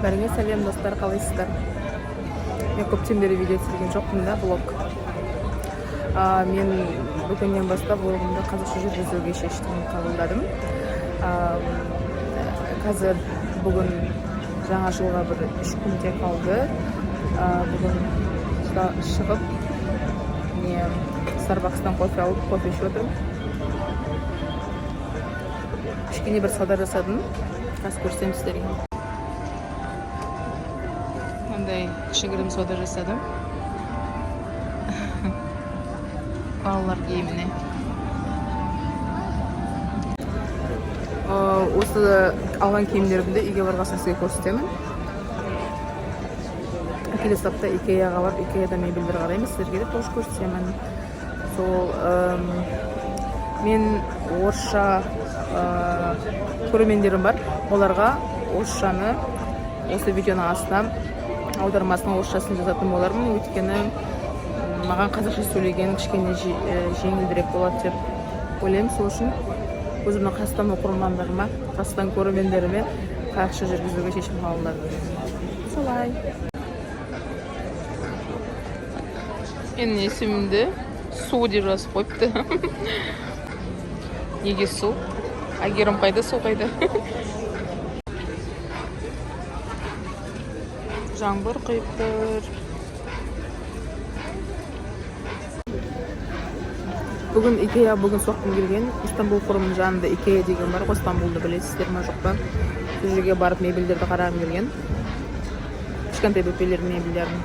Бәріңе сәлем достар, қалайсыздар? Мен көптен бері видео түсірген жоқпын да, блог. Мен бүгіннен бастап блогымды қазақша жүргізуге шештім, қабылдадым. Қазір бүгін жаңа жылға бір 3 күнде қалды. Бүгін шығып, Starbucks'тан кофе алып, кофе ішіп отырмын. Кішкене бір сауда жасадым. Қазір көрсетемін сіздерге. Мындай кішігірім сауда жасадым. Балалар киіміне. Осы алған киімдерімді үйге барғасын сізге көрсетемін. Келесі апта Икеяға барып, Икеяда мебельдер қараймыз, сіздерге де тоже көрсетемін. Сол мен орысша көрермендерім бар. Оларға орысшаны осы видеоның астына аудармасының орысшасын жазатын болармын. Өйткені маған қазақша сөйлеген кішкене жеңілдірек болады деп ойлаймын. Сол үшін өзімнің қастан оқырмандарыма, қастан көрермендеріме қазақша жүргізуге шешім қабылдадым. Солай. Менің есімімді су деп жазып қойыпты. Неге су? Әйгерім қайда, су қайда? Жаңбыр құйып тұр. Бүгін Икея соққым келген. Истанбул форумының жанында Икея деген бар. Истанбулды білесіздер ме жоқ па? Сол жерге барып мебельдерді қарағым келген. Кішкентай бөпелердің мебельдерін.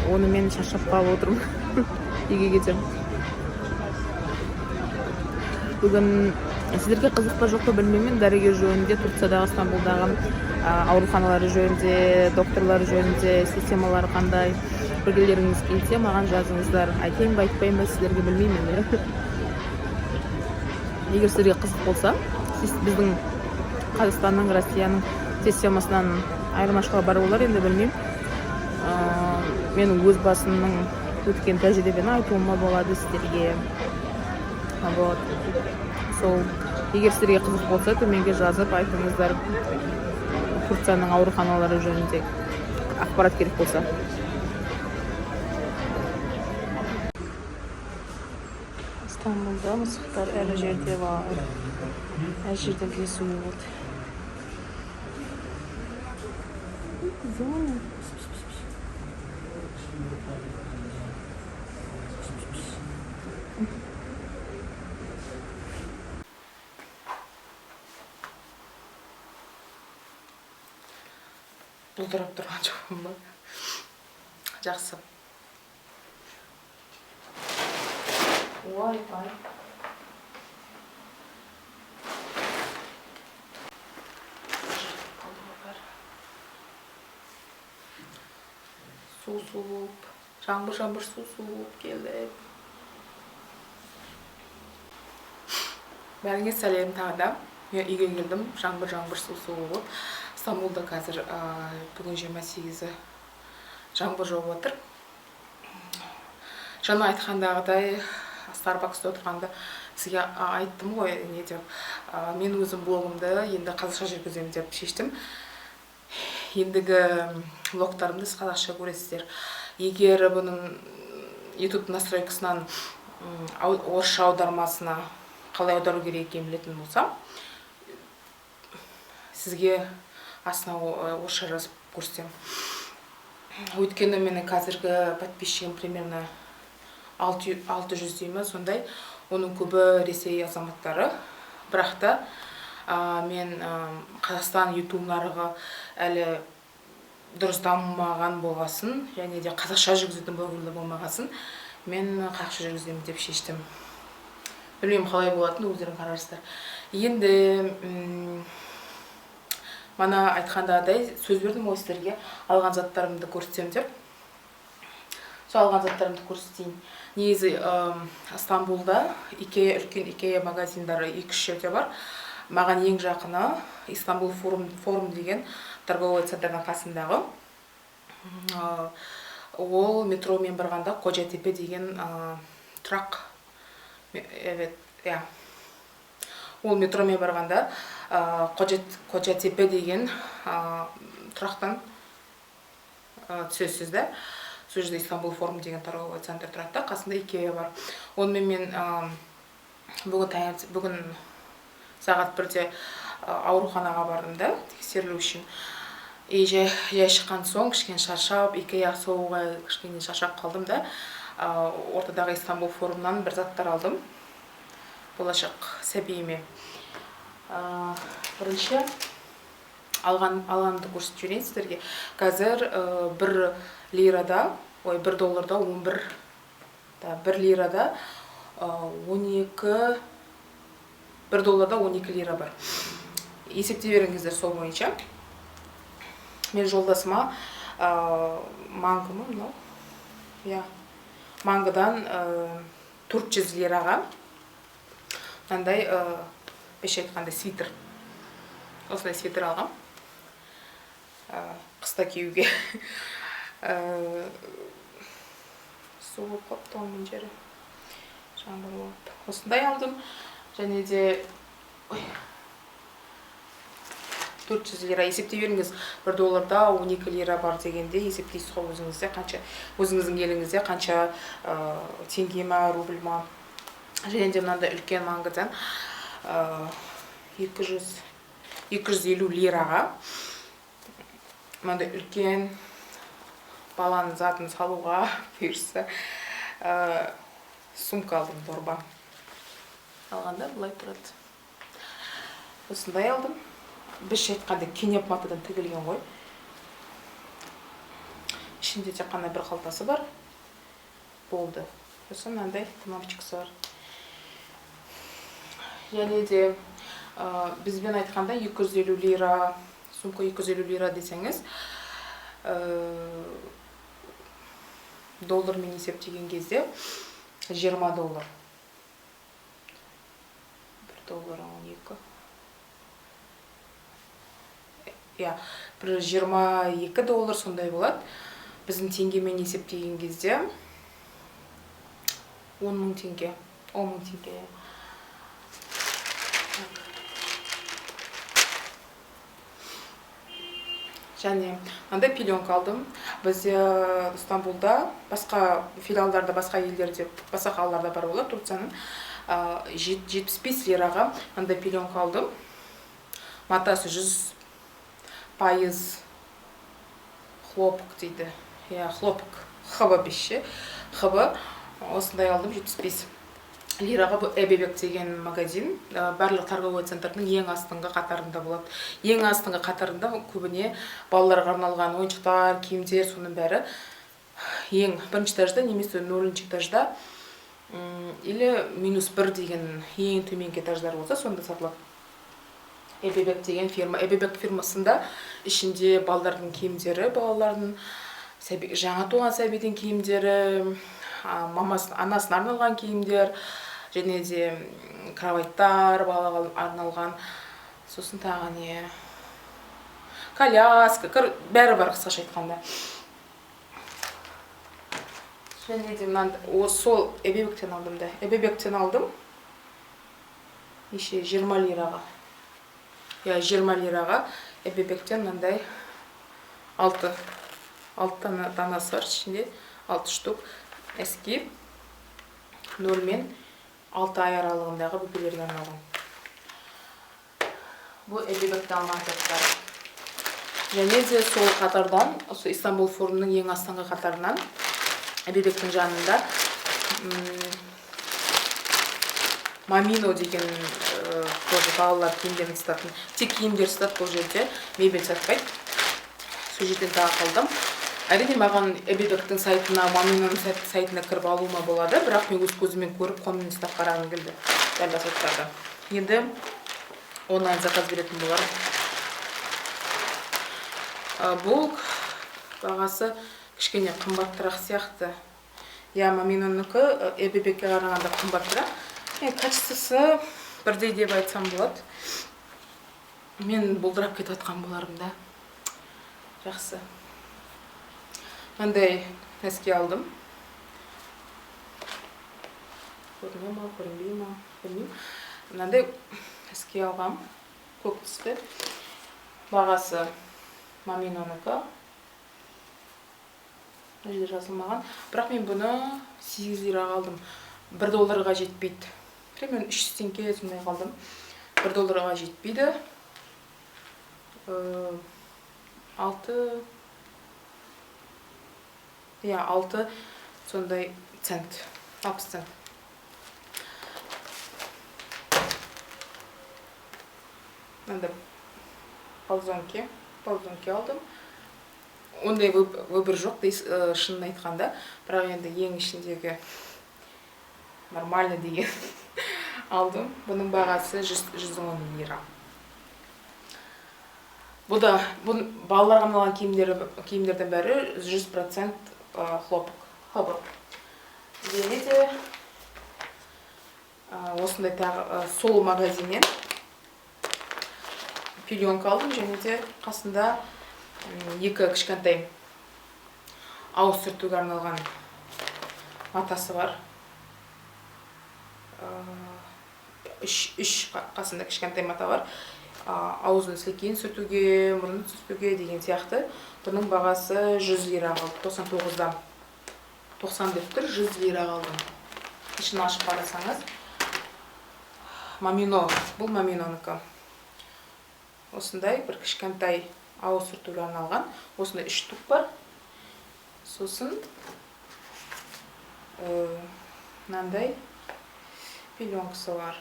Оны мен шаршап қалып отырмын. Үйге кетем. Бүгін сіздерге қызық па жоқ па білмеймін. Дәрігер жөнінде, Турциядағы, Истанбулдағы ауруханалары жөнінде, докторлар жөнінде, системалары қандай білгілеріңіз келсе, маған жазыңыздар. Айтайын ба, айтпайын ба, сіздерге білмеймін. Егер сіздерге қызық болса, біздің Қазақстанның, Россияның системасынан айырмашылығы бар болар, енді білмеймін. Мен өз басымның өткен тәжірибені айтуыма болады сіздерге. Сол, егер сіздерге қызық болса, төменге жазып айтыңыздар. Турцияның ауруханалары жөнінде ақпарат керек болса. İstanbul'da мысықтар әлі жерде бар. Әр жерде кездесуі болды. Бұлдырап тұрған жоқпын ба? Жақсы. Wi-Fi. Су суып, жаңбыр су суып келді. Бәріңе сәлем тағы да. Мен үйге келдім, жаңбыр су суып. Стамбулда қазір бүгін 28-і жаңбыр жауып отыр. Жаңа айтқандағыдай Starbucks'та отырғанда сізге айттым ғой, не деп, мен өзім блогымды енді қазақша жүргіземін деп шештім. Ендігі блогтарымды сіз қазақша көресіздер. Егер бұның YouTube настройкасынан орысша аудармасына қалай аудару керек екенін білетін болсам, сізге астына орысша жазып көрсетемін. Өйткені менің қазіргі подписчигім примерно 600 деймі, сондай. Оның көбі Ресей азаматтары. Бірақ та мен Қазақстан YouTube нарығы әлі дұрыс дамымаған болғасын, және де қазақша жүргізудің блогерлер болмағасын, мен қазақша жүргіземін деп шештім. Білмеймін қалай болатынын, өздерің қарарсыздар. Енді мана айтқандағыдай сөз бердім ғой сіздерге, алған заттарымды көрсетемін деп. Сол алған заттарымды көрсетейін. Негізі Стамбулда үлкен Икея магазиндары 2-3 жерде бар. Маған ең жақыны Истанбул форум деген торговый центрдің қасындағы. Ол метромен барғанда Қожатепе деген тұрақ. Ол метромен барғанда Кожатепе деген тұрақтан түсесіз да. Сол жерде Истанбул форум деген торговый центр тұрады да, қасында Икея бар. Онымен мен бүгін сағат 1-де ауруханаға бардым да, тексерілу үшін. Жай шыққан соң кішкене шаршап, Икея соғуға кішкене шаршап қалдым да. Ортадағы Истанбул форумнан бір заттар алдым. Болашақ сәбиіме. Бірінші алғанды көрсетіп жіберейін сіздерге. Қазір 1 лирада, 1 долларда 11, 1 лирада 12, 1 долларда 12 лира бар. Есептей беріңіздер сол бойынша. Мен жолдасыма мангыдан 400 лираға мынандай беш айтқанда свитер. Осындай свитер алғам. Қыста киюге. Су болып қапты оның жері. Жаңбыр болып. Осындай алдым. Және де 400 лира есептей беріңіз. 1 долларда 12 лира бар дегенде есептейсіз ғой өзіңізде қанша, өзіңіздің еліңізде қанша теңге ма, рубль ма. Және де мынандай үлкен мангыдан 250 лираға мынандай үлкен баланың затын салуға бұйырса сумка алдым, дорба. Алғанда бұлай тұрады. Осындай алдым. Біз айтқанда кенеп матадан тігілген ғой. Ішінде тек қана бір қалтасы бар. Болды. Осы мынандай кнопочкасы бар. Және де бізбен айтқанда 250 лира, сумка 250 лира десеңіз, доллармен есептеген кезде 20 доллар. 1 доллар 12. Бір 22 доллар сондай болады. Біздің теңгемен есептеген кезде 10 мың теңге. 10 мың теңге. Және мынандай пеленка алдым. Біз Истанбулда, басқа филиалдарда, басқа елдерде, басқа қалаларда бар болады, Турцияның 75 лираға мынандай пеленка алдым. Матасы 100% хлопок дейді. Хлопок. ХБ5. ХБ. Осындай алдым 75 лираға. Бұл Эбебек деген магазин. Барлық торговый центрдің ең астыңғы қатарында болады. Ең астыңғы қатарында көбіне балаларға арналған ойыншықтар, киімдер, соның бәрі ең бірінші этажда, немесе 0-ші этажда или -1 деген ең төменгі этаждар болса, сонда сатылады. Эбебек деген фирма. Эбебек фирмасында ішінде балалардың киімдері, балалардың жаңа туған сәбидің киімдері, анасына арналған киімдер, және де кроваттар, балаға арналған, сосын тағы не, коляска, бәрі бар қысқаша айтқанда. Және де сол Эбебектен алдым да. Эбебектен алдым. Неше 20 лираға. 20 лираға Эбебектен мынандай 6 данасы бар, ішінде 6 штук. Эски 0 мен 6 ай аралығындағы бүкілерге арналған. Бұл Эбебектен алған заттар. Және де сол қатардан, осы Истанбул форумның ең астыңғы қатарынан Эбебектің жанында Мамино деген тоже балалар киімдерін сататын. Тек киімдер сатады бұл жерде, мебель сатпайды. Сол жерден тағы қалдым. Әрине маған Эбебектің сайтына, Маминоның сайтына кіріп алуыма болады, бірақ мен өз көзімен көріп, қолмен ұстап қарағым келді. Дәл саттарды. Енді онлайн заказ беретін боларым. Бұл бағасы кішкене қымбаттырақ сияқты. Маминоныкі Эбебекке қарағанда қымбаттырақ. Качествосы бірдей деп айтсам болады. Мен бұлдырап кетіп атқан боларым да. Жақсы. Мынандай әске алдым. Көріне ма, көрінбей ма, білмеймін. Мынандай әске алғам. көк түсті. Бағасы Маминонікі. Мына жерде жазылмаған. Бірақ мен бұны 8 лираға алдым. 1 долларға жетпейді. Примерно 300 теңге сондай қалдым. 1 долларға жетпейді. 6 сондай цент. 60 цент. Мында ползонки алдым. Ондай выбор жоқ, шынын айтқанда. Бірақ енді ең ішіндегі нормальный деген алдым. Бұның бағасы 110 лира. Бұл балаларға арналған киімдердің бәрі 100% хлопок. Және де осындай сол магазиннен пеленка алдым, және де қасында 2 кішкентай ауыз сүртуге арналған матасы бар. 3 қасында кішкентай мата бар. Ауызын сілекейін сүртуге, мұрнын сүртуге деген сияқты. Бұның бағасы 100 лира қалды. 99-дан 90 деп тұр, 100 лира қалды. Ішін ашып қарасаңыз. Бұл Маминонікі. Осындай бір кішкентай ауыз сүртуге арналған. Осындай 3 штук бар. Сосын мынандай пеленкасы бар.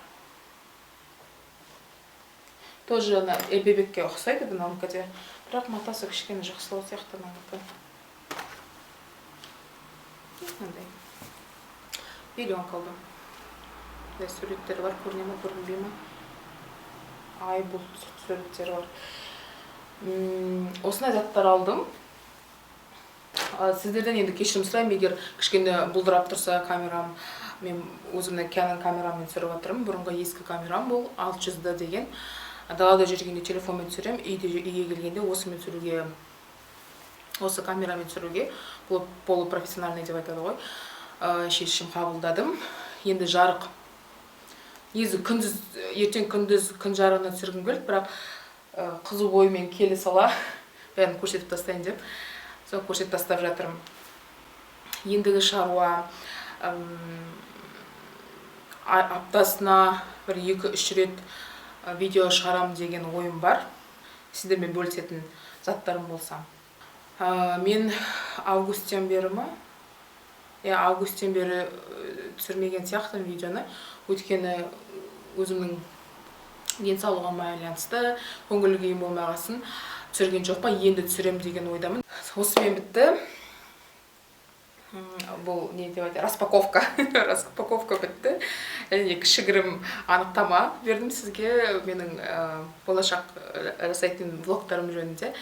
Тоже элбебекке ұқсайды бұныңкіде. Бірақ матасы кішкене жақсылау сияқты бұныңкі. Мынандай пеленка алдым. Суреттері бар, көріне ме, көрінбей ме? Ай, бұл суреттері бар. Осындай заттар алдым. Сіздерден енді кешірім сұраймын, егер кішкене бұлдырап тұрса камерам, мен өзімнің Canon камераммен түсіріп отырмын. Бұрынғы ескі камерам бұл 600 деген. Далада жүргенде телефонмен түсірем, үйге келгенде осы камерамен түсіруге, полупрофессиональный деп айтады ғой, шешім қабылдадым. Енді жарық. Негізі ертең күндіз күн жарығына түсіргім келді, бірақ қызу оймен келе сала бәрін көрсетіп тастайын деп. Сол көрсетіп тастап жатырмын. Ендігі шаруа аптасына бір 2-3 рет видео шығарам деген ойым бар. Сіздермен бөлісетін заттарым болса. Мен августтен бері түсірмеген сияқтымын видеоны. Өйткені өзімнің денсаулығыма байланысты, көңіл күйім болмағасын түсірген жоқ па, енді түсірем деген ойдамын. Осымен бітті. Бұл не деп айтады? Распаковка. Распаковка бітті. Және кішігірім анықтама бердім сізге менің болашақ жасайтын влогтарым жөнінде.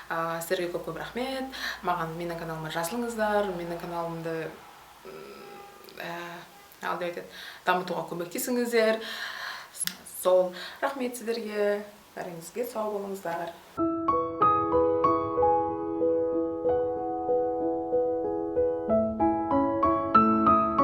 Сіздерге көп рахмет. Менің каналыма жазылыңыздар. Менің каналымды дамытуға көмектесіңіздер. Сол рахмет сіздерге. Бәріңізге сау болыңыздар.